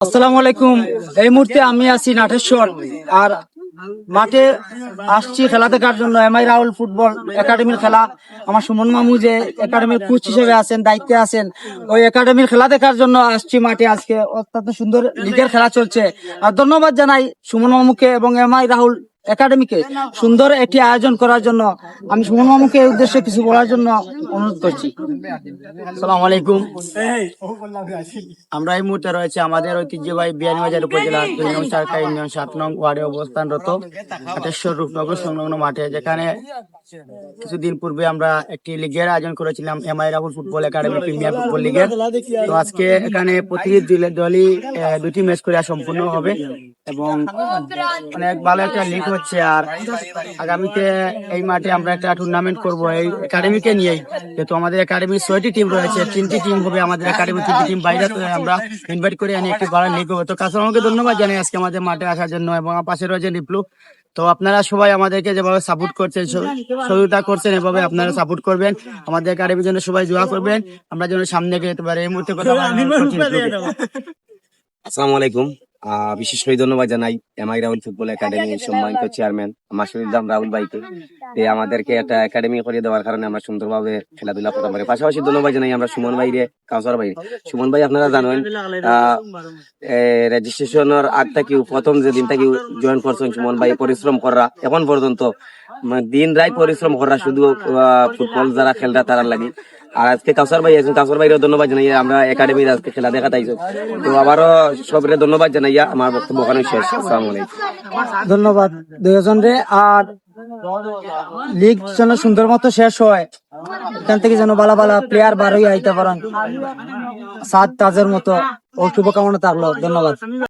আসসালামু আলাইকুম। এই মুহূর্তে আমি আছি নাটেশ্বর আর মাঠে আসছি খেলা দেখার জন্য। এমআই রাহুল ফুটবল একাডেমির খেলা। আমার সুমন মামু যে একাডেমির কোচ হিসেবে আছেন, দায়িত্বে আছেন, ওই একাডেমির খেলা দেখার জন্য আসছি মাঠে। আজকে অত্যন্ত সুন্দর লিগের খেলা চলছে। আর ধন্যবাদ জানাই সুমন মামুকে এবং এমআই রাহুল একাডেমিকে সুন্দর একটি আয়োজন করার জন্য। আমি সুমন মামুকে এই উদ্দেশ্যে কিছু বলার জন্য অনুরোধ করছি। আসসালামু আলাইকুম। আমরা এই মুহূর্তে রয়েছে আমাদের ঐতিহ্যবাহী বিয়ানীবাজার উপজেলা ২ নং সরকারি ইউনিয়ন ৭ নং ওয়ার্ডে অবস্থানরত নাটেশ্বর রূপনগর সংলগ্ন মাঠে, যেখানে কিছুদিন পূর্বে আমরা একটি লিগের আয়োজন করেছিলাম, MI Rahul football academy premier football লিগের। তো আজকে এখানে প্রতিটি দলই দুটি ম্যাচ করে সম্পূর্ণ হবে এবং অনেক ভালো একটা লিগ হচ্ছে। আর আগামীতে এই মাঠে আমরা একটা টুর্নামেন্ট করব এই একাডেমিকে নিয়েই, যেহেতু আমাদের একাডেমির ৬টি টিম রয়েছে, 3টি টিম হবে আমাদের একাডেমি, 3টি টিম বাইরে আমরা ইনভাইট করে এনে একটি বড় লিগ হবে। তো কাসর আমাকে ধন্যবাদ জানাই আজকে আমাদের মাঠে আসার জন্য এবং আমার পাশে রয়েছে রিপ্লু। তো আপনারা সবাই আমাদেরকে যেভাবে সাপোর্ট করছেন, সহযোগিতা করছেন, এভাবে আপনারা সাপোর্ট করবেন, আমাদের একাডেমির জন্য সবাই দোয়া করবেন, আমরা যেন সামনে যেতে পারি। এই মুহূর্তে কথা আসসালামু আলাইকুম। বিশেষ করে ধন্যবাদ জানাই এমআই রাহুল ফুটবল একাডেমির সম্মানিত চেয়ারম্যান মাসুদুল্লাহ রাহুল ভাইকে, আমাদেরকে একটা একাডেমি করে দেওয়ার কারণে আমরা সুন্দরভাবে খেলাধুলা করতে পারি। পাশাপাশি ধন্যবাদ জানাই আমরা সুমন ভাইরে, কাউসার ভাই। সুমন ভাই আপনারা জানেন রেজিস্ট্রেশনের আগ থেকে প্রথম যে দিন থেকে জয়েন করছেন সুমন ভাই, পরিশ্রম করা এখন পর্যন্ত দিন রাত পরিশ্রম করা শুধু ফুটবল যারা খেলরা তারা লাগে। আর আজকে কাউসার ভাই আছেন, কাউসার ভাইরও ধন্যবাদ জানাইয়া আমরা একাডেমির আজকে খেলা দেখা তাইছো। তো আবারও সবরে ধন্যবাদ জানাইয়া আমার বক্তব্য ওখানে শেষ। আসসালামু আলাইকুম। ধন্যবাদ দুজন রে। আর লিগ যেন সুন্দর মতো শেষ হয়, এখান থেকে যেন ভালো ভালো প্লেয়ার বার হয়ে আইতে পারেন, সাত তাজের মতো ও শুভকামনা থাকলো। ধন্যবাদ।